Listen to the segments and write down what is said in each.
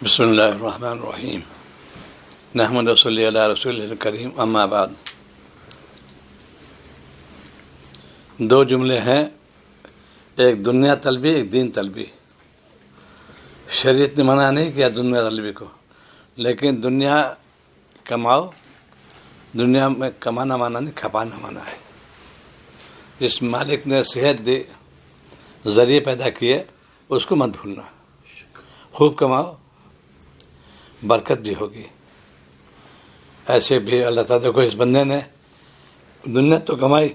بسم اللہ الرحمن الرحیم نحمد صلی علی رسول الکریم اما بعد. دو جملے ہیں، ایک دنیا طلبی، ایک دین طلبی. شریعت نے منع نہیں کیا دنیا طلبی کو، لیکن دنیا کماؤ، دنیا میں کمانا مانا نہیں، کھپانا مانا ہے. جس مالک نے صحت دی، ذریعے پیدا کیے، اس کو مت بھولنا. خوب کماؤ، برکت بھی ہوگی. ایسے بھی اللہ تعالیٰ کو اس بندے نے دنیا تو کمائی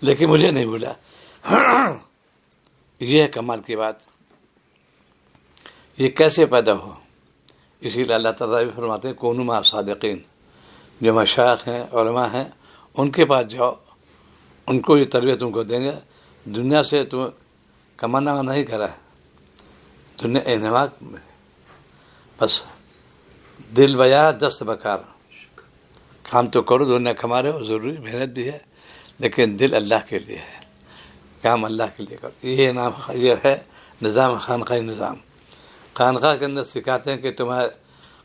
لیکن مجھے نہیں بھولا. یہ ہے کمال کی بات. یہ کیسے پیدا ہو؟ اسی لیے اللہ تعالیٰ بھی فرماتے ہیں کونوا مع صادقین. جو مشائخ ہیں، علماء ہیں، ان کے پاس جاؤ، ان کو یہ تربیت تم کو دیں گے. دنیا سے تم کمانا نہیں کرا ہے، دنیا انحماق میں بس دل بیا دست بکار. کام تو کرو، دنیا کما رہے ہو، ضروری محنت بھی ہے، لیکن دل اللہ کے لیے ہے، کام اللہ کے لیے کرو. یہ ہے نظام خانقاہی نظام. خانقاہ کے اندر سکھاتے ہیں کہ تمہارا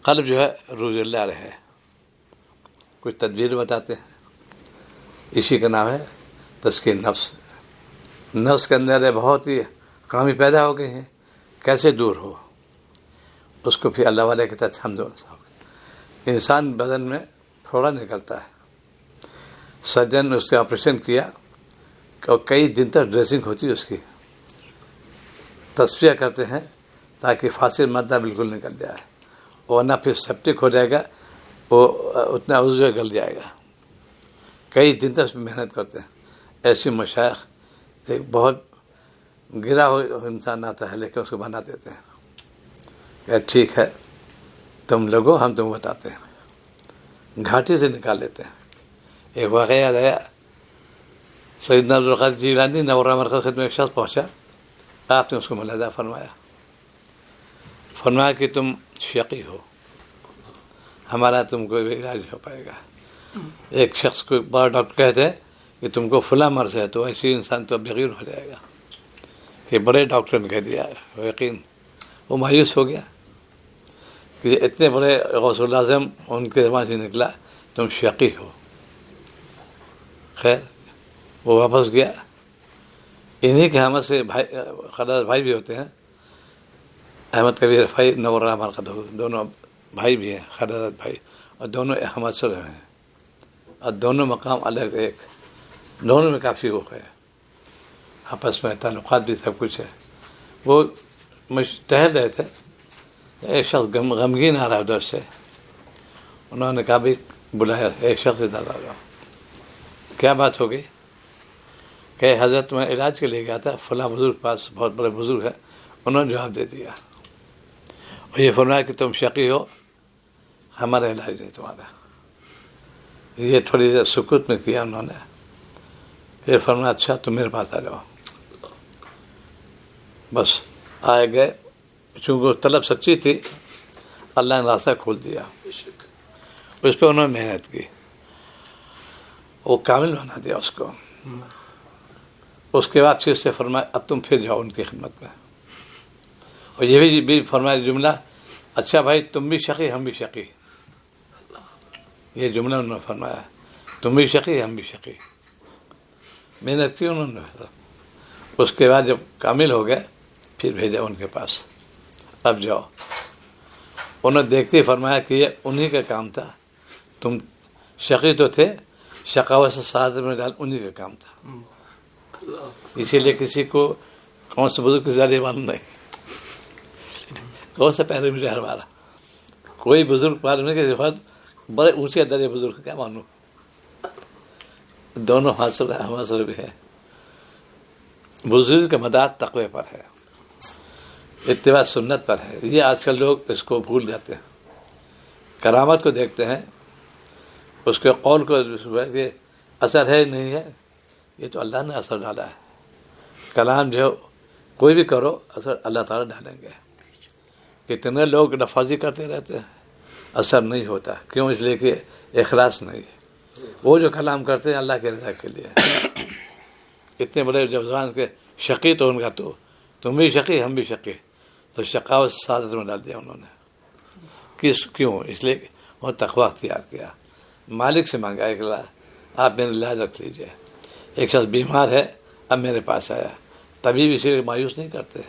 قلب جو ہے روز اللہ رہے. کچھ تدبیر بتاتے ہیں، اسی کا نام ہے تزکیہ نفس. نفس کے اندر بہت ہی خامی پیدا ہو گئی ہیں، کیسے دور ہو؟ اس کو پھر اللہ والے کے تحت سمجھو. انسان بدن میں تھوڑا نکلتا ہے. سرجن نے اس سے آپریشن کیا اور کئی دن تک ڈریسنگ ہوتی ہے، اس کی تصفیہ کرتے ہیں تاکہ فاسد مادہ بالکل نکل جائے، ورنہ پھر سیپٹک ہو جائے گا، وہ اتنا عضو گل جائے گا. کئی دن تک محنت کرتے ہیں. ایسی مشائخ، ایک بہت گرا ہوا انسان آتا ہے لیکن اس کو بنا دیتے ہیں کہ ٹھیک ہے تم لوگو، ہم تم بتاتے ہیں. گھاٹی سے نکال لیتے ہیں. ایک واقعہ یاد آیا، سیدنا عبدالقادر جیلانی نورہ مرکز خدمت میں ایک شخص پہنچا. آپ نے اس کو ملاحظہ فرمایا کہ تم شقی ہو، ہمارا تم کو علاج نہیں ہو پائے گا. ایک شخص کو بڑا ڈاکٹر کہتے ہیں کہ تم کو فلاں مرض ہے، تو ایسی انسان تو بغیر ہو جائے گا. کہ بڑے ڈاکٹر نے کہہ دیا، یقین وہ مایوس ہو گیا کہ اتنے بڑے غوث الاعظم ان کے زبان سے نکلا تم شقی ہو. خیر وہ واپس گیا. انہی کے ہم سے خدر بھائی بھی ہوتے ہیں، احمد کبیر رفاعی نورہ مرقد، دونوں بھائی بھی ہیں، خدر بھائی، اور دونوں احمد سے ہیں، اور دونوں مقام الگ ایک، دونوں میں کافی وہ ہے، آپس میں تعلقات بھی سب کچھ ہے. وہ ٹہل رہے تھے، ایک شخص غمگین آ رہا ادھر سے. انہوں نے کہا بھی بلایا، ایک شخص ادھر آ رہا. کیا بات ہو گئی؟ کہ حضرت میں علاج کے لیے گیا تھا فلاں بزرگ پاس، بہت بڑے بزرگ ہے. انہوں نے جواب دے دیا اور یہ فرمایا کہ تم شقی ہو، ہمارا علاج نہیں تمہارا. یہ تھوڑی دیر سکوت میں کیا انہوں نے، پھر فرمایا اچھا تم میرے پاس آ جاؤ. بس آئے گئے. چونکہ طلب سچی تھی، اللہ نے راستہ کھول دیا. اس پہ انہوں نے محنت کی، وہ کامل بنا دیا اس کو. اس کے بعد پھر سے فرمایا اب تم پھر جاؤ ان کی خدمت میں. اور یہ بھی فرمایا جملہ، اچھا بھائی تم بھی شقی ہم بھی شقی. یہ جملہ انہوں نے فرمایا، تم بھی شقی ہم بھی شقی. محنت کی انہوں نے. اس کے بعد جب کامل ہو گئے پھر بھیجا ان کے پاس، اب جاؤ. انہوں نے دیکھتے ہی فرمایا کہ یہ انہی کا کام تھا. تم شقی تو تھے، شقاوت سے سعادت میں ڈال انہی کا کام تھا. اسی لیے کسی کو کون سے بزرگ کی ذریعے معلوم نہیں، کون سے پہلے میں رہنے والا کوئی بزرگ معلوم نہیں، کہ بڑے اونچے درجے بزرگ کیا معلوم. دونوں حاصل بھی ہے. بزرگ کا مدار تقوی پر ہے، اتباع سنت پر ہے. یہ آج کل لوگ اس کو بھول جاتے ہیں. کرامت کو دیکھتے ہیں، اس کے قول کو اثر ہے نہیں ہے، یہ تو اللہ نے اثر ڈالا ہے. کلام جو کوئی بھی کرو اثر اللہ تعالیٰ ڈالیں گے. اتنے لوگ نفاذی کرتے رہتے ہیں، اثر نہیں ہوتا. کیوں؟ اس لیے کہ اخلاص نہیں. وہ جو کلام کرتے ہیں اللہ کے رضا کے لیے. اتنے بڑے جب زبان کے شقی تو ان کا تو تم بھی شقی ہم بھی شقی. تو شقاوت سعادت میں ڈال دیا انہوں نے. کیوں؟ اس لیے وہ تقویٰ اختیار کیا, مالک سے مانگا کہ آپ میرا علاج رکھ لیجیے. ایک شخص بیمار ہے, اب میرے پاس آیا, طبیب اسی لیے مایوس نہیں کرتے,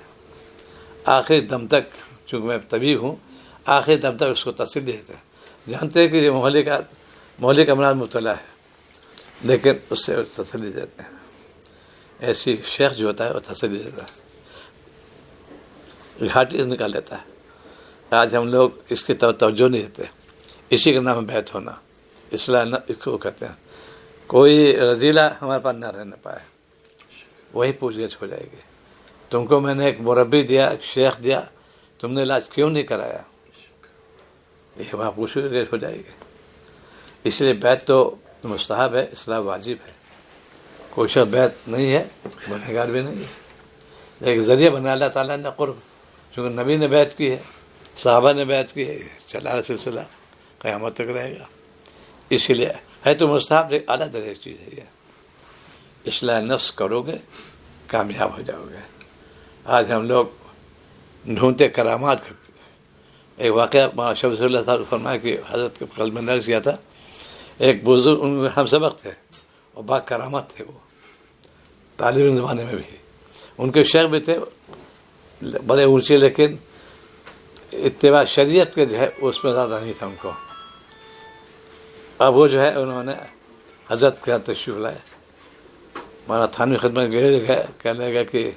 آخری دم تک, چونکہ میں طبیب ہوں, آخری دم تک اس کو تسلی دیتے ہیں. جانتے ہیں کہ یہ مہلک امراض مبتلا ہے, لیکن اس سے تسلی دیتے ہیں. ایسی شیخ جو ہوتا ہے وہ تسلی دیتا ہے, گھاٹی نکال لیتا ہے. آج ہم لوگ اس کی توجہ نہیں دیتے. اسی کا نام بیعت ہونا, اصلاح اس کو کہتے ہیں. کوئی رضیلہ ہمارے پاس نہ رہنا پائے, وہی پوچھ گچھ ہو جائے گی. تم کو میں نے ایک مربی دیا, ایک شیخ دیا, تم نے علاج کیوں نہیں کرایا, یہ وہاں پوچھ گچھ ہو جائے گی. اس لیے بیعت تو مستحب ہے, اصلاح واجب ہے. کوئی شخص بیعت نہیں ہے, گنہگار بھی نہیں ہے, ایک ذریعہ بنا اللہ تعالیٰ نے قرب. چونکہ نبی نے بیعت کی ہے, صحابہ نے بیعت کی ہے, چلا رہا سلسلہ قیامت تک رہے گا. اسی لیے ہے تو مستحب, ایک اعلیٰ درجے کی چیز ہے یہ. اصلاح نفس کرو گے کامیاب ہو جاؤ گے. آج ہم لوگ ڈھونڈتے کرامات. ایک واقعہ مولانا شمس اللہ صاحب فرمایا کہ حضرت کے قلب میں نقش کیا تھا. ایک بزرگ ان ہم سبق تھے اور با کرامات تھے, وہ طالب زمانے میں بھی. ان کے شیخ بھی تھے بڑے اونچے, لیکن اتباع شریعت کے جو ہے اس میں زیادہ نہیں تھا ان کو. اب وہ جو ہے انہوں نے حضرت کے تشریف لائے, ہمارا تھانوی خدمت گئے, کہنے لگا کہ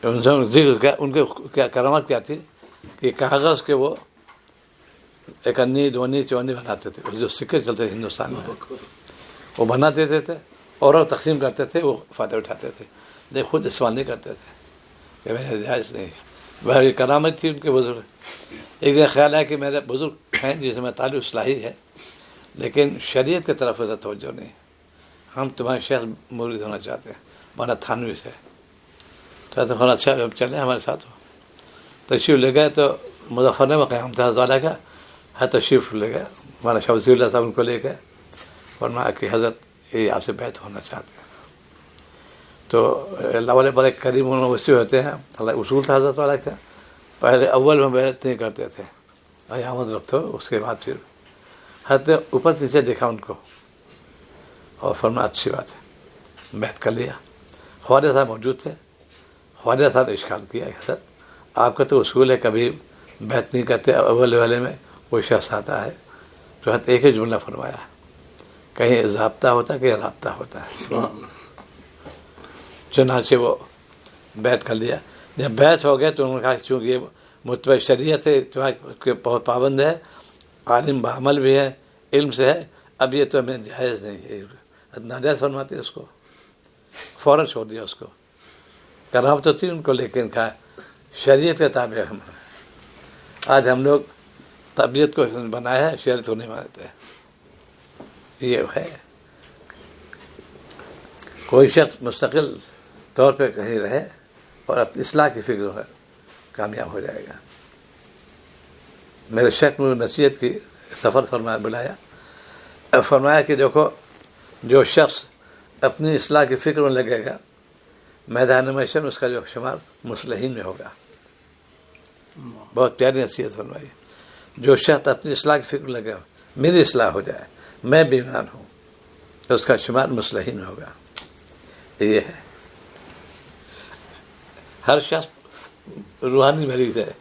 ان سے ذکر کیا, ان کے کیا کرامت کیا تھی کہ کاغذ کے وہ ایک انی دونی چونی بناتے تھے, جو سکے چلتے تھے ہندوستان میں, وہ بنا دیتے تھے اور تقسیم کرتے تھے, وہ فائدہ اٹھاتے تھے, لیکن خود استعمال نہیں کرتے تھے کہ میرے جائز نہیں. وہ کرامت تھی ان کے بزرگ. ایک دن خیال ہے کہ میرے بزرگ ہیں جس میں تعلق اصلاحی ہے, لیکن شریعت کی طرف سے توجہ نہیں. ہم تمہارے شیخ مرید ہونا چاہتے ہیں, ہمارا تھانوی سے چاہتے ہیں. اچھا چلیں ہمارے ساتھ. تشریف لے گئے تو مظفر میں قیام تھا حضرت کا, ہے تشریف لے گئے. ہمارا شاہ وزیر اللہ صاحب ان کو لے گئے, فرمایا کہ حضرت یہ آپ سے بیعت ہونا چاہتے ہیں. تو اللہ والے بڑے کریم وسیع ہوتے ہیں, اللہ اصول تھا حضرت والا کا. پہلے اول میں بیعت نہیں کرتے تھے, آمد رکھتے, اس کے بعد پھر حضرت اوپر نیچے دیکھا ان کو اور فرمایا اچھی بات ہے, بیعت کر لیا. خواجہ صاحب موجود تھے. خواجہ صاحب نے اشکال کیا, حضرت آپ کا تو اصول ہے کبھی بیعت نہیں کرتے, اول والے میں کوئی شخص آتا ہے. تو حضرت ایک ہی جملہ فرمایا, کہیں ضابطہ ہوتا ہے, کہیں رابطہ ہوتا ہے. چنانچہ وہ بیعت کر لیا. جب بیعت ہو گیا تو انہوں نے کہا چونکہ یہ متبع شریعت ہے, اتباع کے بہت پابند ہے, عالم بعمل بھی ہے, علم سے ہے, اب یہ تو ہمیں جائز نہیں ہے. ناجائز فرماتے اس کو, فوراً چھوڑ دیا اس کو. کرامت تو تھی ان کو, لیکن کہا شریعت کے تابع ہم. آج ہم لوگ طبیعت کو بنایا ہے, شریعت کو نہیں مانتے. یہ ہے کوئی شخص مستقل طور پہ کہیں رہے اور اپنی اصلاح کی فکر ہے, کامیاب ہو جائے گا. میرے شیخ نے نصیحت کی, سفر فرمایا, بلایا, فرمایا کہ دیکھو جو شخص اپنی اصلاح کی فکر میں لگے گا, میدان محشر میں اس کا جو شمار مصلحین میں ہوگا. بہت پیاری نصیحت فرمائی. جو شخص اپنی اصلاح کی فکر لگے, میری اصلاح ہو جائے, میں بیمار ہوں, تو اس کا شمار مصلحین میں ہوگا. یہ ہے, ہر شخص روحانی مریض ہے.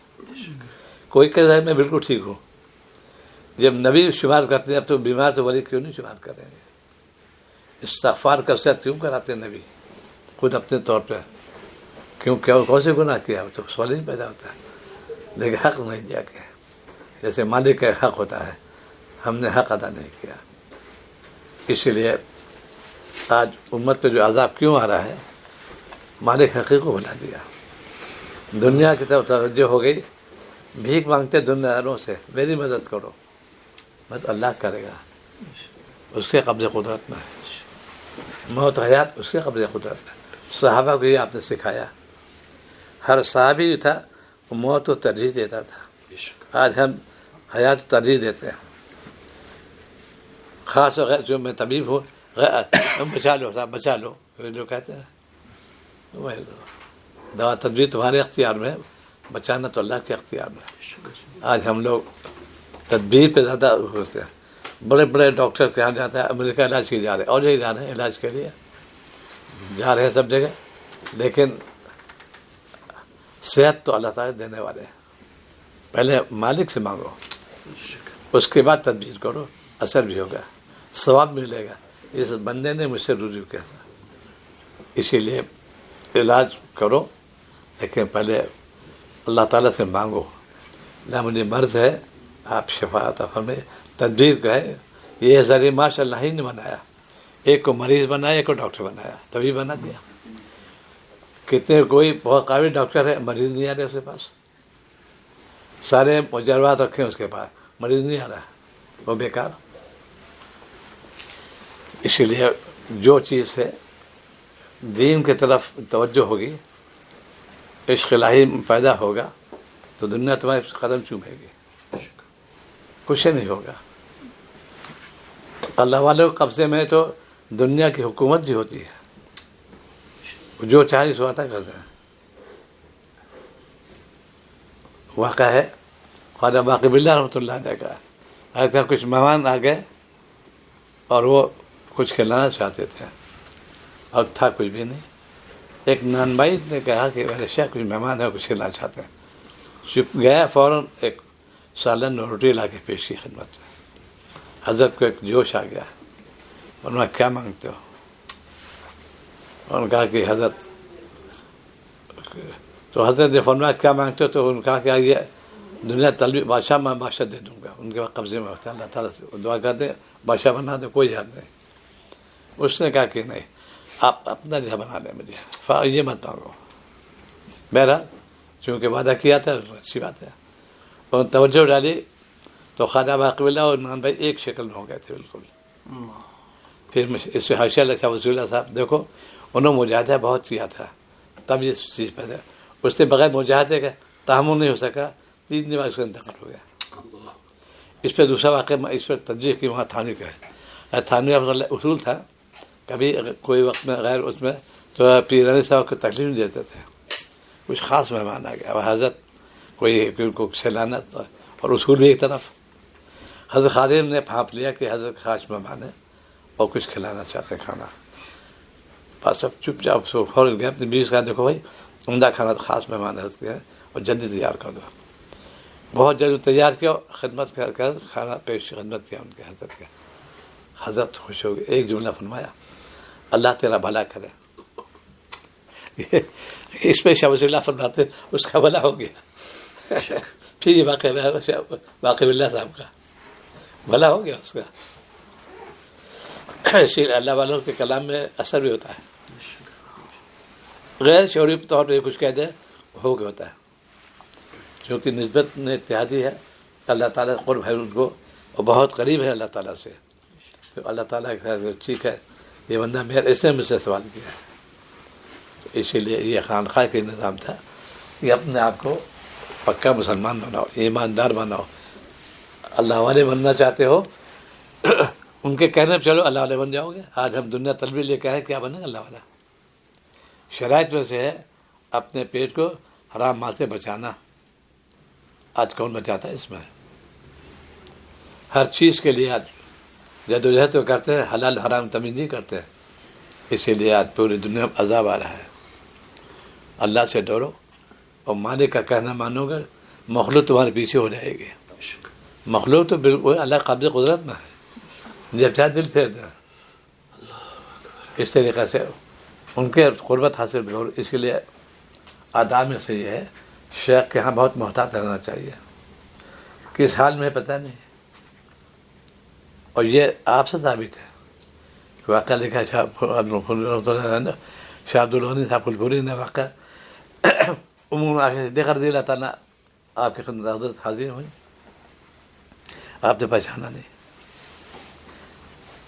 کوئی کہتا ہے میں بالکل ٹھیک ہوں. جب نبی شمار کرتے ہیں, اب تو بیمار تو ولی کیوں نہیں شمار کریں گے؟ استغفار کا صحت کیوں کراتے ہیں نبی خود اپنے طور پہ؟ کیوں کیا کون سے گناہ کیا, تو سوال نہیں پیدا ہوتا ہے. لیکن حق نہیں دیا کہ جیسے مالک کا حق ہوتا ہے, ہم نے حق ادا نہیں کیا. اسی لیے آج امت پہ جو عذاب کیوں آ رہا ہے, مالک حقیق کو بھلا دیا. دنیا کی طرف توجہ ہو گئی, بھیک مانگتے دنیا داروں سے, میری مدد کرو. مدد اللہ کرے گا, اس کے قبضے قدرت میں ہے. موت حیات اس کے قبضے قدرت میں. صحابہ کو یہ آپ نے سکھایا. ہر صحابی جو تھا وہ موت کو ترجیح دیتا تھا. آج ہم حیات کو ترجیح دیتے ہیں. خاص وغیرہ جو میں طبیب ہوں, بچا لو صاحب, بچا لو, جو کہتے ہیں دوا تدبیر تمہارے اختیار میں, بچانا تو اللہ کے اختیار میں ہے. آج ہم لوگ تدبیر پہ زیادہ ہوتے ہیں. بڑے بڑے ڈاکٹر کے یہاں جاتا ہے, امریکہ علاج کے جا رہے ہیں, اور یہی جا رہے ہیں علاج کے لیے, جا رہے ہیں سب جگہ, لیکن صحت تو اللہ تعالیٰ دینے والے ہیں. پہلے مالک سے مانگو, اس کے بعد تدبیر کرو, اثر بھی ہوگا, ثواب ملے گا. اس بندے نے مجھ سے رجوع کیا, اسی لیے علاج کرو, لیکن پہلے اللہ تعالیٰ سے مانگو, اللہ مجھے مرض ہے, آپ شفا عطا فرمائیں. تدبیر کا ہے, یہ ذریعہ معاش اللہ ہی نے بنایا. ایک کو مریض بنایا, ایک کو ڈاکٹر بنایا, تبھی بنا دیا. کتنے کوئی بہت قابل ڈاکٹر ہے, مریض نہیں آ رہے اس کے پاس, سارے مجربات رکھے اس کے پاس, مریض نہیں آ رہا, وہ بیکار. اسی لیے جو چیز ہے دین کی طرف توجہ ہوگی, عشق الہی پیدا ہوگا, تو دنیا تمہارے قدم چومے گی, کچھ نہیں ہوگا. اللہ والوں کے قبضے میں تو دنیا کی حکومت بھی ہوتی ہے, جو چاہے سو عطا کرتے ہیں. واقعہ ہے خواجہ باقی باللہ رحمۃ اللہ علیہ کا, ایسا کچھ مہمان آ گئے اور وہ کچھ کھلانا چاہتے تھے, اور تھا کچھ بھی نہیں. ایک نان بھائی نے کہا کہ میرے شاہ کچھ مہمان ہے, کچھ کھلانا چاہتے ہیں. چپ گیا, فوراً ایک سالن اور روٹی لا کے پیش کی خدمت میں. حضرت کو ایک جوش آ گیا, انہوں نے کیا مانگتے ہو؟ انہوں نے کہا کہ حضرت, تو حضرت نے فرمایا کیا مانگتے ہو؟ تو انہوں نے کہا کہ یہ دنیا طلبی بادشاہ, میں بادشاہ دے دوں گا. ان کے قبضے میں ہوتا ہے, اللہ تعالیٰ سے دعا کرتے بادشاہ بنا دے, کوئی یاد نہیں. اس نے کہا کہ نہیں, آپ اپنا جہاں بنا لیں مجھے, یہ مت مانگو. میرا چونکہ وعدہ کیا تھا, اچھی بات ہے. اور توجہ ڈالی تو خواجہ باقی باللہ اور عمران بھائی ایک شکل میں ہو گئے تھے بالکل. پھر اس سے حاشیہ لکھا وزیر اللہ صاحب, دیکھو انہوں نے مجاہدہ بہت کیا تھا, تب یہ چیز پیدا. اس سے بغیر مجاہدے کا تحمل نہیں ہو سکا, 3 دن بعد اس کا انتقال ہو گیا. اس پہ دوسرا واقعہ اس پر ترجیح کی وہاں تھانوی کا ہے. تھانوی اصول تھا, کبھی اگر کوئی وقت میں غیر اس میں تو پیرانی صاحب کو تکلیف نہیں دیتے تھے. کچھ خاص مہمان آ گیا, وہ حضرت کوئی ان کو کھلانا تھا, اور اصول بھی ایک طرف. حضرت خادم نے پھانپ لیا کہ حضرت خاص مہمان ہے اور کچھ کھلانا چاہتے ہیں کھانا. بس سب چپ چاپ سو فوراً گیا اپنی بیوی سے, دیکھو بھائی عمدہ کھانا خاص مہمان حضرت کے ہے, اور جلدی تیار کر دو. بہت جلدی تیار کیا, خدمت کر کھانا پیش خدمت کیا ان کے حضرت کے. حضرت خوش ہو گئے, ایک جملہ فرمایا, اللہ تیرا بھلا کرے. اس پہ شاہ وزیر اللہ فرماتے اس کا بھلا ہو گیا. پھر یہ واقع باللہ صاحب کا بھلا ہو گیا اس کا. اسی لیے اللہ والوں کے کلام میں اثر بھی ہوتا ہے, غیر شعوری طور پہ کچھ کہہ دیں ہو گیا ہوتا ہے, کیونکہ نسبت میں اتحادی ہے. اللہ تعالیٰ قرب ہے ان کو, اور بہت قریب ہے اللہ تعالیٰ سے. تو اللہ تعالیٰ ٹھیک ہے, یہ بندہ میرے ایسے مجھ سے سوال کیا ہے. اسی لیے یہ خانقاہ کا نظام تھا کہ اپنے آپ کو پکا مسلمان بناؤ, ایماندار بناؤ. اللہ والے بننا چاہتے ہو, ان کے کہنے پہ چلو اللہ والے بن جاؤ گے. آج ہم دنیا طلبی لے کے آئے, کیا بنے گا اللہ والا؟ شرائط میں سے ہے اپنے پیٹ کو حرام مال سے بچانا. آج کون بچاتا ہے اس میں؟ ہر چیز کے لیے آج جدوجہد تو کرتے ہیں, حلال حرام تمیز نہیں کرتے. اسی لیے آج پوری دنیا میں عذاب آ رہا ہے. اللہ سے ڈرو اور مالک کا کہنا مانو گے, مخلوق تمہارے پیچھے ہو جائے گی. مخلوق تو بالکل اللہ قابض قدرت میں ہے, جب چاہے دل پھیر دیں. اس طریقے سے ان کے قربت حاصل بھی ہو. اسی لیے آداب میں سے یہ ہے, شیخ کے ہاں بہت محتاط رہنا چاہیے. کس حال میں پتہ نہیں, اور یہ آپ سے ثابت ہے. واقعہ لکھا شاہ عبد الغنی صاحب پھلپوری نے واقعہ عموماً آگے دیکھ کر دیا تعالیٰ آپ کے خدمت حضرت حاضر ہوئی, آپ نے پہچانا نہیں.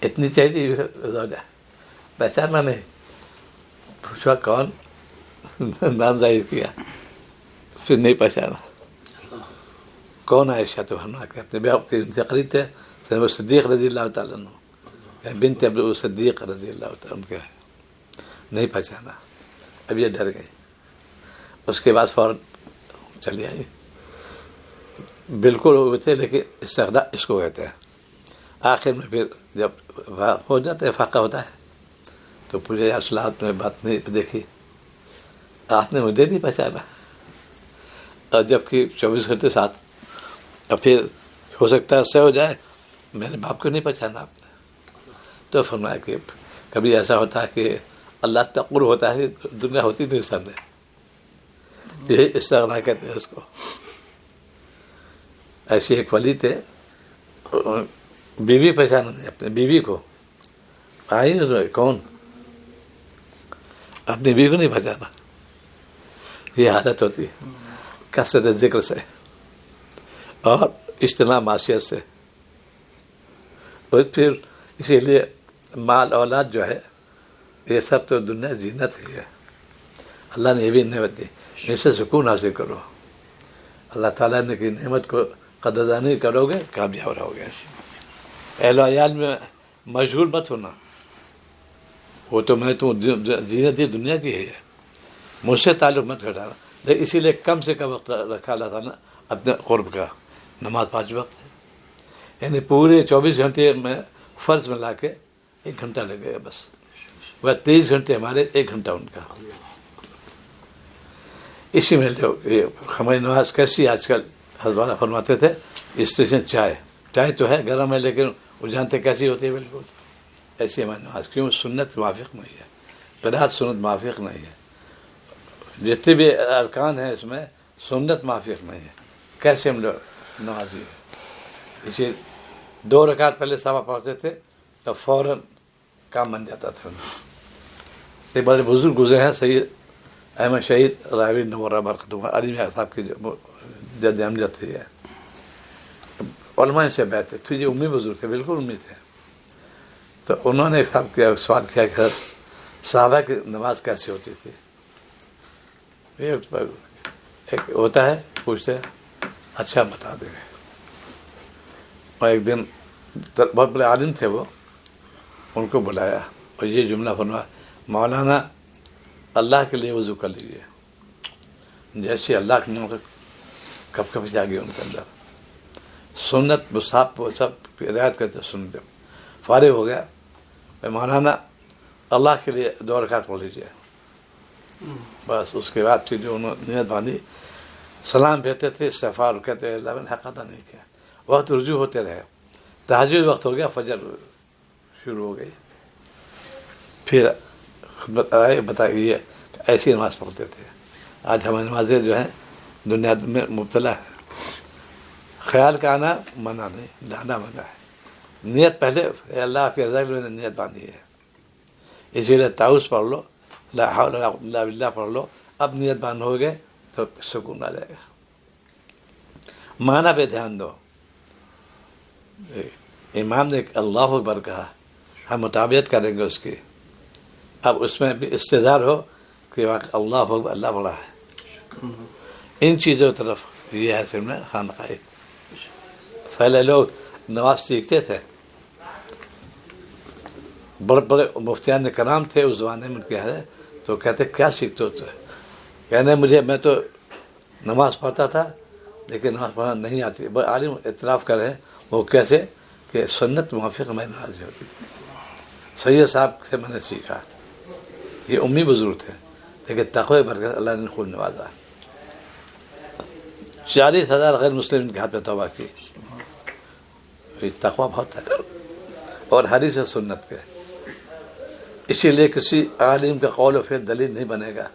اتنی چاہیے پہچانا نہیں, پوچھا کون, نام ظاہر کیا, پھر نہیں پہچانا. کون عائشہ تو ہم کے اپنے بیاہ ان سے قریب تھے, صدیق رضی اللہ تعالیٰ عنہ, بنت ابو صدیق رضی اللہ تعالیٰ ان کے, نہیں پہچانا. اب یہ ڈر گئی. اس کے بعد فوراً چلی آئی. بالکل ہوئے تھے لیکن استغنا اس کو کہتے ہیں. آخر میں پھر جب ہو جاتا ہے فاقہ ہوتا ہے تو پوچھا یا رسول اللہ آپ نے بات نہیں دیکھی, آپ نے مجھے نہیں پہچانا, اور جبکہ 24 گھنٹے ساتھ, اور پھر ہو سکتا ہے اس سے ہو جائے میرے باپ کو نہیں پہچانا آپ نے. تو فرمایا کہ کبھی ایسا ہوتا ہے کہ اللہ تقر ہوتا ہے کہ دنیا ہوتی نہیں سامنے, یہ استغنا کہتے ہیں اس کو. ایسی ایک ولی تھے, بیوی پہچانا نہیں اپنے بیوی کو, آئی کون, اپنی بیوی کو نہیں پہچانا. یہ حالت ہوتی ہے کثرت ذکر سے اور اجتناب معصیت سے. اور پھر اسی لیے مال اولاد جو ہے یہ سب تو دنیا زینت ہی ہے. اللہ نے یہ بھی نعمت دی, اس سے سکون حاصل کرو. اللہ تعالیٰ نے کی نعمت کو قدردانی کرو گے کامیاب رہو گے. اہل و عیال میں مشغول مت ہونا, وہ تو میں تو زینت دی دنیا کی ہے, مجھ سے تعلق مت ہٹانا. لیکن اسی لیے کم سے کم وقت رکھا اللہ تعالیٰ اپنے قرب کا. نماز 5 وقت ہے, یعنی پورے 24 گھنٹے میں فرض میں لا کے 1 گھنٹہ لگے گا بس. وہ 23 گھنٹے ہمارے, 1 گھنٹہ ان کا. اسی میں جو ہماری نماز کیسی آج کل حضرت فرماتے تھے اسٹیشن چائے تو ہے گرم ہے لیکن وہ جانتے کیسی ہوتی ہے, بالکل ایسی ہماری نماز. کیوں؟ سنت موافق نہیں ہے, قرات سنت موافق نہیں ہے, جتنے بھی ارکان ہیں اس میں سنت موافق نہیں ہے. کیسے ہم لوگ نمازی ہیں؟ اسی 2 رکعت پہلے صحابہ پڑھتے تھے تو فوراً کام بن جاتا تھا. ایک بڑے بزرگ گزرے ہیں سید احمد شہید راوی نورہ برکتہ علی میاں صاحب کی جد امجد تھی ہے. علماء سے بیٹھے تھے, یہ امی بزرگ تھے, بالکل امی تھے. تو انہوں نے سوال کیا کہ صحابہ کی نماز کیسے ہوتی تھی. ایک ہوتا ہے پوچھتے اچھا بتا دیں گے. اور ایک دن بہت بڑے عالم تھے وہ, ان کو بلایا اور یہ جملہ فرمایا مولانا اللہ کے لیے وضو کر لیجیے. جیسے اللہ کے نام کب کب جا گیا ان کے اندر سنت مصحف وہ سب رعایت کرتے سنت. فارغ ہو گیا, مولانا اللہ کے لیے 2 رکعت پڑھ لیجیے. بس اس کے بعد پھر جو انہوں نے نیت باندھی, سلام پھیرتے تھے, استغفار کہتے اللہ نے حق ادا نہیں کیا. وقت رجوع ہوتے رہے, تہجد وقت ہو گیا, فجر شروع ہو گئی. پھر آئے بتائیے ایسی نماز پڑھتے تھے. آج ہماری نمازیں جو ہیں دنیا میں مبتلا ہے. خیال کا آنا منع نہیں, لانا منع ہے. نیت پہلے اللہ کی رضا کے لیے نیت باندھی ہے. اسی لیے تعوذ پڑھ لو, لا حول ولا قوة الا باللہ پڑھ لو. اب نیت باندھ ہو گئے تو سکون آ جائے گا. معنی پہ دھیان دو. امام نے اللہ اکبر کہا, ہم مطابقت کریں گے اس کی. اب اس میں بھی استدار ہو کہ اللہ اکبر, اللہ بڑا ہے. ان چیزوں طرف یہ ہے سر میں خانقاہ. پہلے لوگ نماز سیکھتے تھے, بڑے بڑے مفتیان کرام تھے اس زمانے میں, ان کے ہے تو کہتے کیا سیکھتے ہوتے, کہنے مجھے میں تو نماز پڑھتا تھا لیکن نماز پڑھنا نہیں آتی. عالم اعتراف کر رہے ہیں وہ کیسے کہ سنت موافق میں نماز ہوتی. سید صاحب سے میں نے سیکھا. یہ امی بزرگ تھے لیکن تقوی برکت اللہ نے خوب نوازا. 40,000 غیر مسلم ان کے ہاتھ میں توبہ کی. تقوی بہت ہے اور حدیث سنت کے. اسی لیے کسی عالم کا قول و فعل دلیل نہیں بنے گا.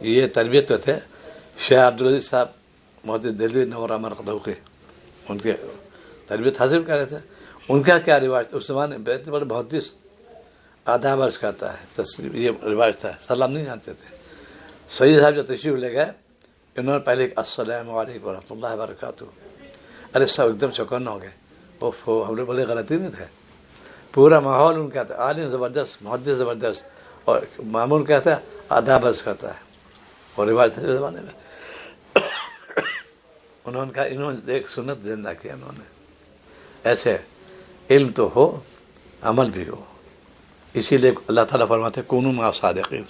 یہ تربیت تو تھے شیخ عبدالعزیز صاحب محدث دہلوی نورہ مرقدہ کے, ان کے تربیت حاصل کر رہے تھے. ان کا کیا رواج اس زمانے میں بڑے محدث آداب عرض کرتا ہے, تسلیم یہ رواج تھا. سلام نہیں جانتے تھے. سید صاحب جو تشریف لے گئے انہوں نے پہلے السلام علیکم ورحمۃ اللہ وبرکاتہ. ارے سب ایک دم چوکن ہو گئے, ہم لوگ بڑے غلطی میں تھے. پورا ماحول ان کا تھا, عالم زبردست, محدث زبردست, اور معمول کہتا ہے آداب عرض کرتا ہے, اور رواج تھا زمانے میں. انہوں نے ایک سنت زندہ کیا. انہوں نے ایسے علم تو ہو عمل بھی ہو. اسی لیے اللہ تعالیٰ فرماتے کونوا مع الصادقین.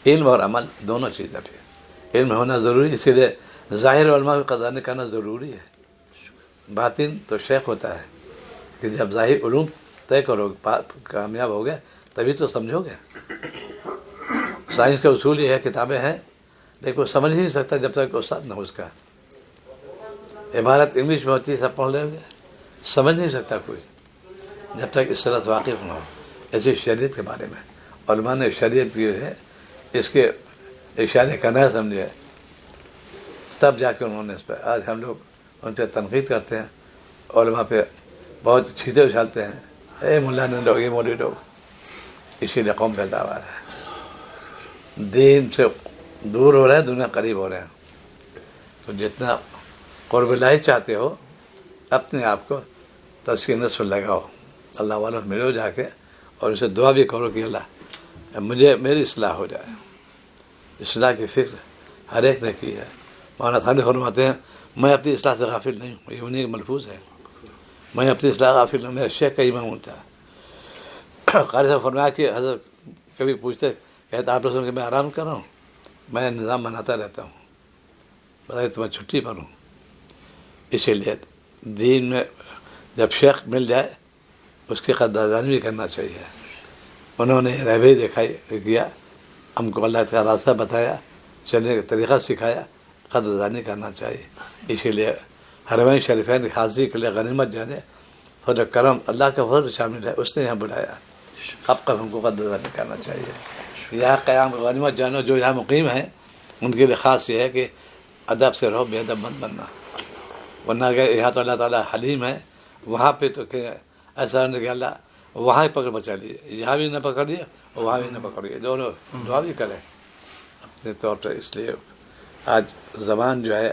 علم اور عمل دونوں چیزیں بھی. علم ہونا ضروری، اسی لیے ظاہر علماء کی قدر کرنا ضروری ہے. باطن تو شیخ ہوتا ہے کہ جب ظاہر علوم طے کرو کامیاب ہو گئے تبھی تو سمجھو گے. سائنس کا اصول یہ ہے کتابیں ہیں لیکن وہ سمجھ ہی نہیں سکتا جب تک استاد نہ ہو. اس کا عبارت انگلش میں ہوتی ہے سب پڑھ لیں گے، سمجھ نہیں سکتا کوئی جب تک اس طرح واقف نہ ہو. ایسے شریعت کے بارے میں علماء نے شریعت کی ہے اس کے اشارے کرنا سمجھے تب جا کے انہوں نے اس پہ. آج ہم لوگ ان پہ تنقید کرتے ہیں، علماء پہ بہت چھینٹے اچھالتے ہیں، اے ملا نے لوگ، یہ مولوی لوگ. اسی لیے قوم پیدا ہوا ہے، دین سے دور ہو رہے ہیں، دنیا قریب ہو رہے ہیں. تو جتنا قرب الہی چاہتے ہو اپنے آپ کو تزکیہ نفس لگاؤ، اللہ والوں ملو جا کے اور اسے دعا بھی کرو کہ اللہ مجھے میری اصلاح ہو جائے. اصلاح کی فکر ہر ایک نے کی ہے. مولانا تھانوی فرماتے ہیں میں اپنی اصلاح سے غافل نہیں ہوں، یہ انہیں ملفوظ ہے، میں اپنی اصلاح غافل نہیں ہوں. میرا شیخ کا امام ہوتا ہے. قاری صاحب فرمایا کہ حضرت کبھی پوچھتے کہتے آپ لوگوں کہ میں آرام کر رہا ہوں، میں نظام بناتا رہتا ہوں، بتائیے تو میں چھٹی پر ہوں. اسی لیے دین میں جب شیخ مل جائے اس کی قدردانی بھی کرنا چاہیے. انہوں نے رہبری دکھائی کیا، ہم کو اللہ کا راستہ بتایا، چلنے کا طریقہ سکھایا، قدردانی کرنا چاہیے. اسی لیے حرمین شریفین کی حاضری کے لیے غنیمت جانے فضل کرم اللہ کا فضل شامل ہے، اس نے یہاں بلایا. اب ہم کو قدردانی کرنا چاہیے. یہاں قیام غنیمت جانا جو یہاں مقیم ہیں ان کے لیے خاص یہ ہے کہ ادب سے رہو، بے ادب مت بننا. ورنہ کہ یہاں تو اللہ تعالیٰ حلیم ہے، وہاں پہ تو کہ ایسا نہیں کہ اللہ وہاں ہی پکڑ بچا لیے، یہاں بھی نہ پکڑ لیا اور وہاں بھی نہ پکڑ لیا، دونوں دعا بھی کریں اپنے طور پر. اس لیے آج زبان جو ہے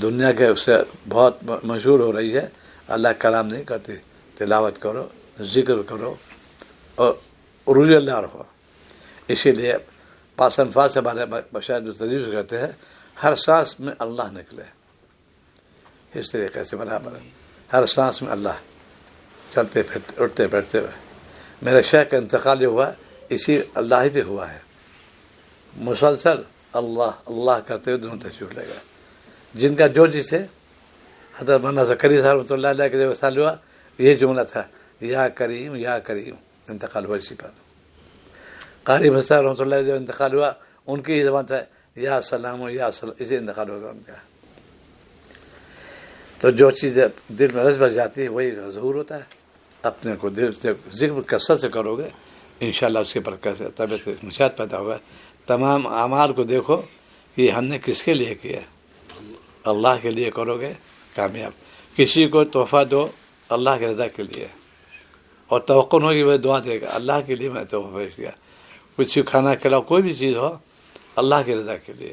دنیا کے اس سے بہت مشہور ہو رہی ہے. اللہ کلام نہیں کرتے، تلاوت کرو، ذکر کرو اور عروج اللہ رہو. اسی لیے پاس انفاظ سے ہمارے بشائر جو تجویز کرتے ہیں ہر سانس میں اللہ نکلے، اس طریقے سے برابر ہے. ہر سانس میں اللہ، چلتے پھرتے اٹھتے بیٹھتے ہوئے. میرے شیخ کا انتقال جو ہوا اسی اللہ ہی پہ ہوا ہے. مسلسل اللہ اللہ کرتے ہوئے دونوں تشریف لے گئے. جن کا جو جسے حضرت مولانا زکریا صاحب رحمۃ اللہ علیہ کے جب وصال ہوا یہ جملہ تھا یا کریم یا کریم. انتقال ہوا اسی پر. قاری صاحب رحمۃ اللہ جب انتقال ہوا ان کی زبان تھا یا سلام یا سلام، اسی انتقال ہوگا ان کا. تو جو چیز دل میں رس بس جاتی ہے وہی ظہور ہوتا ہے. اپنے کو دل سے ذکر کثرت سے کرو گے انشاءاللہ اس کے برکت سے طبیعت نشاط پیدا ہوگا. تمام اعمال کو دیکھو کہ ہم نے کس کے لیے کیا، اللہ کے لیے کرو گے کامیاب. کسی کو تحفہ دو اللہ کی رضا کے لیے اور توقع ہوگی وہ دعا دے گا اللہ کے لیے میں تحفہ پیش کیا. کچھ کھانا کھلاؤ کوئی بھی چیز ہو اللہ کی رضا کے لیے،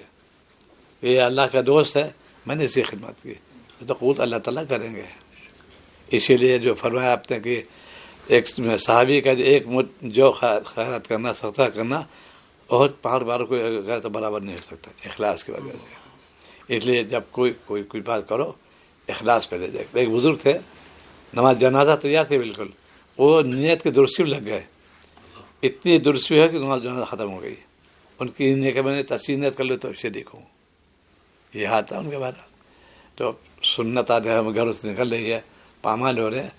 یہ اللہ کا دوست ہے میں نے اس کی خدمت کی تو قبول اللہ تعالیٰ کریں گے. اسی لیے جو فرمایا آپ نے کہ ایک صحابی کا ایک جو خیرات کرنا صدقہ کرنا بہت پہاڑ باروں کو غیر برابر نہیں ہو سکتا اخلاص کی وجہ سے. اس لیے جب کوئی بات کرو اخلاص پہ لے جائے. ایک بزرگ تھے نماز جنازہ تیار تھے بالکل، وہ نیت کی درستی میں لگ گئے. اتنی درستی ہے کہ نماز جنازہ ختم ہو گئی. ان کی نیت میں نے تفصیل نیت کر لو تو شریک ہوں. یہ ہاتھ تھا ان کے بارے. تو سنت آج ہم گھر سے نکل رہی ہے، پامال ہو رہے ہیں.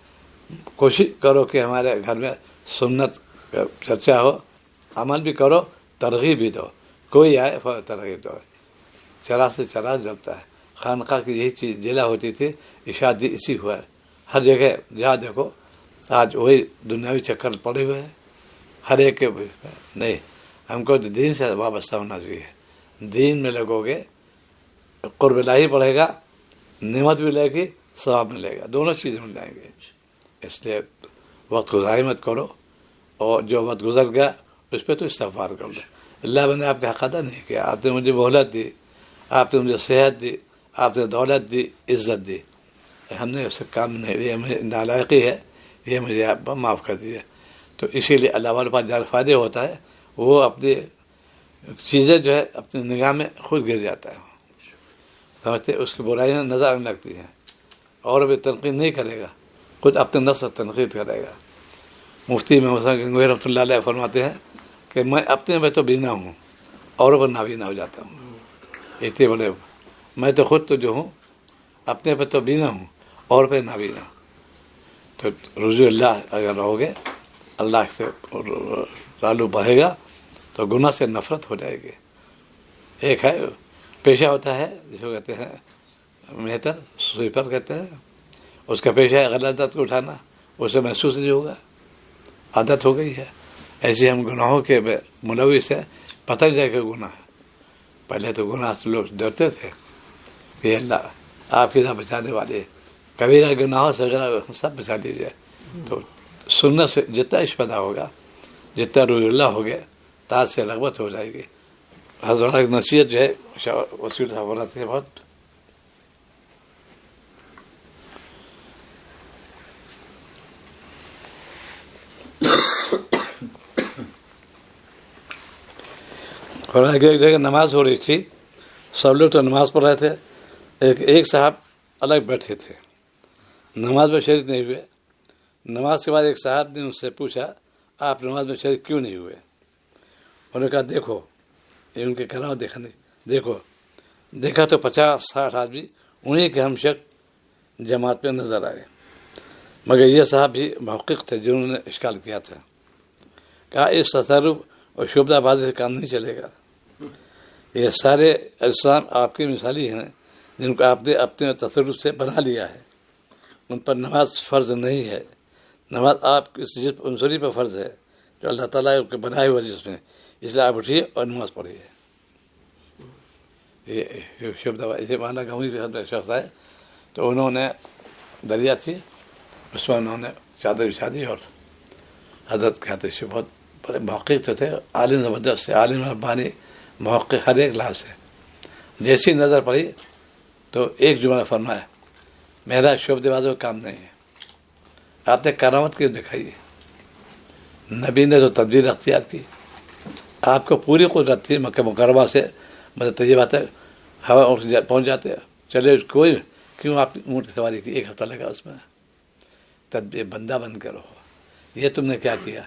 کوشش کرو کہ ہمارے گھر میں سنت کا چرچا ہو، عمل بھی کرو، ترغیب بھی دو. کوئی آئے ترغیب دو. چراغ سے چراغ جلتا ہے. خانقاہ کی یہی چیز جلا ہوتی تھی، شادی اسی ہوا ہے. ہر جگہ جہاں دیکھو آج وہی دنیاوی چکر پڑے ہوئے ہیں ہر ایک کے. نہیں، ہم کو دین سے وابستہ ہونا چاہیے. دین میں لگو گے قرب الہی پڑھے گا، نعمت بھی لے گی، ثواب ملے گا، دونوں چیزیں مل جائیں گے. اس لیے وقت کو ضائع مت کرو اور جو وقت گزر گیا اس پہ تو استغفار کر لو. اللہ نے آپ کا حق ادا نہیں کیا. آپ نے مجھے مہلت دی، آپ نے مجھے صحت دی، آپ نے دولت دی، عزت دی، ہم نے اس سے کام نہیں. یہ مجھے نالائقی ہے، یہ مجھے آپ معاف کر دیا. تو اسی لیے اللہ والے پاس جہاں فائدے ہوتا ہے وہ اپنی چیزیں جو ہے اپنی نگاہ میں خود گر جاتا ہے. سمجھتے اس کی برائیاں نظر آنے لگتی ہیں اور بھی تنقید نہیں کرے گا، خود اپنے نفس سے تنقید کرے گا. مفتی محمد گنگوئی رحمۃ اللہ علیہ فرماتے ہیں کہ میں اپنے میں تو بینا ہوں، اوروں پر نابینا ہو جاتا ہوں. اتنے بڑے میں تو خود تو جو ہوں اپنے پہ تو بینا ہوں اور پہ نہ بینا. تو رضو اللہ اگر رہو گے اللہ سے تعلق بڑھے گا تو گناہ سے نفرت ہو جائے گی. ایک ہے پیشہ ہوتا ہے جس کو کہتے ہیں مہتر سویپر کہتے ہیں, اس کا پیشہ ہے غلط عادت کو اٹھانا, اسے محسوس نہیں ہوگا, عادت ہو گئی ہے. ایسے ہم گناہوں کے ملوث ہے, پتہ نہیں جائے کہ گناہ ہے. پہلے تو گناہ سے لوگ ڈرتے تھے کہ اللہ آپ کی بچانے والے, کبیرہ گناہوں سے سب بچا دیجیے. تو سنت سے جتنا عشق پیدا ہوگا, جتنا رضو اللہ ہو گیا, تاج سے رغبت ہو جائے گی. حضرت کی نصیحت جو ہے وسیل صاحب بناتے ہیں بہت. اور آگے ایک جگہ نماز ہو رہی تھی, سب لوگ تو نماز پڑھ رہے تھے, ایک صاحب الگ بیٹھے تھے, نماز میں شریک نہیں ہوئے. نماز کے بعد ایک صاحب نے ان سے پوچھا آپ نماز میں شریک کیوں نہیں ہوئے؟ انہوں نے کہا دیکھو یہ ان کے کلام دیکھا تو 50-60 آدمی انہیں کے ہم شک جماعت میں نظر آئے, مگر یہ صاحب بھی محقق تھے جنہوں نے اشکال کیا تھا. کہا اس تصرف اور شعبہ بازی سے کام نہیں چلے گا. یہ سارے اجسام آپ کی مثالی ہیں جن کو آپ نے اپنے تصرف سے بنا لیا ہے, ان پر نماز فرض نہیں ہے. نماز آپ کی عنصری پر فرض ہے جو اللہ تعالیٰ کے بنائے ہوئے جس میں, اس لیے آپ اٹھیے اور نماز پڑھیے. یہ شبد اسے مانا گاؤں پہ شخص ہے, تو انہوں نے دریا تھی اس میں انہوں نے چادر بچھا دی, اور حضرت کہتے ہیں بہت بڑے محقق تھے, عالم زبردست سے, عالم ربانی محقق ہر ایک لحاظ سے. جیسی نظر پڑی تو ایک جملہ فرمایا میرا شعبہ بازی کا کام نہیں ہے, آپ نے کرامت کیوں دکھائی ہے؟ نبی نے تو تبدیل اختیار کی, آپ کو پوری قدرت تھی مکہ مکرمہ سے مطلب یہ بات ہے ہوا پہنچ جاتے, چلے کوئی کیوں آپ اونٹ کی سواری کی, 1 ہفتہ لگا اس میں. تدبیر بندہ بن کر ہو, یہ تم نے کیا کیا,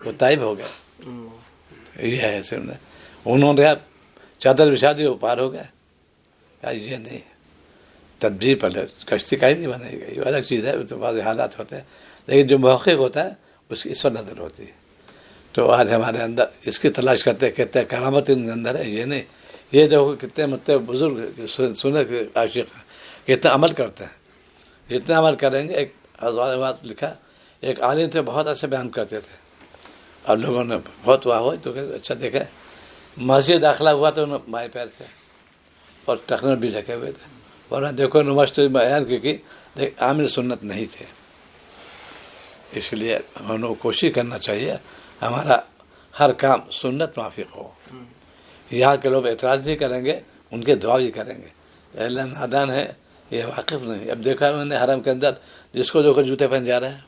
وہ طائب ہو گیا. یہ ہے انہوں نے چادر بچھا دی, وہ پار ہو گیا. یہ نہیں, تدبیر پہلے کشتی کا ہی نہیں بنے گی, یہ الگ چیز ہے, تو بعض حالات ہوتے ہیں, لیکن جو محقق ہوتا ہے اس کی اس پر نظر ہوتی ہے. تو آج ہمارے اندر اس کی تلاش کرتے کہتے ہیں کرامت ان کے اندر ہے. یہ نہیں, یہ دیکھو کتنے مطلب بزرگ سنے عاشق کتنا عمل کرتے ہیں, جتنا عمل کریں گے. ایک حضرات لکھا, ایک عالم تھے بہت اچھا بیان کرتے تھے, اور لوگوں نے بہت واہ ہوئی تو اچھا دیکھا. مسجد داخلہ ہوا تو انہوں بائیں پیر تھے اور ٹخنے بھی ڈھکے ہوئے تھے, ورنہ دیکھو نماز تو بیان کی لیکن عامل سنت نہیں تھے. اس لیے ہم لوگ کوشش کرنا چاہیے ہمارا ہر کام سنت موافق ہو. یہاں کے لوگ اعتراض نہیں کریں گے, ان کے دعا بھی کریں گے. اللہ نادان ہے, یہ واقف نہیں. اب دیکھا میں نے حرم کے اندر جس کو جو جوتے پہن جا رہے ہیں,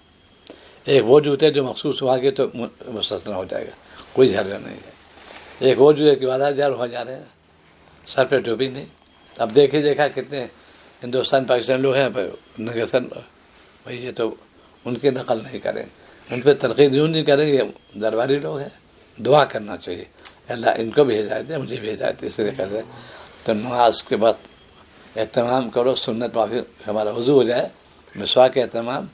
ایک وہ جوتے جو مخصوص وہاں کے تو مستثنا ہو جائے گا, کوئی حرج نہیں ہے. ایک وہ جوتے کی بازار جار ہو جا رہے ہیں, سر پہ ٹوپی نہیں. اب دیکھا کتنے ہندوستان پاکستان لوگ ہیں نگسن, بھائی یہ تو ان کی نقل نہیں کریں, ان پہ تنقید یوں نہیں کریں گے, درباری لوگ ہیں. دعا کرنا چاہیے اللہ ان کو بھی ہدایت ہے, مجھے بھی ہدایت ہے. اس طریقے سے تو نماز کے بعد اہتمام کرو, سنت موافق ہمارا وضو ہو جائے, مسواک کا اہتمام,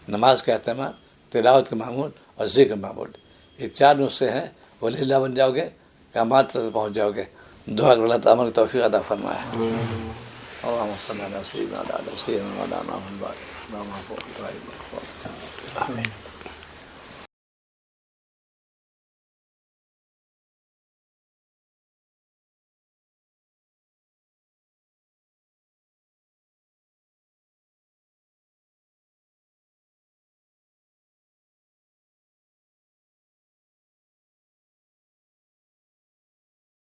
نماز کا اہتمام, تلاوت کا معمول اور ذکر معمول. یہ 4 نسخے ہیں, ولی اللہ بن جاؤ گے, کامات تک پہنچ جاؤ گے. دعا کر اللہ تعالیٰ توفیق عطا فرمائے. اللهم صل على سيدنا وعلى سيدنا مولانا محمد. آمين.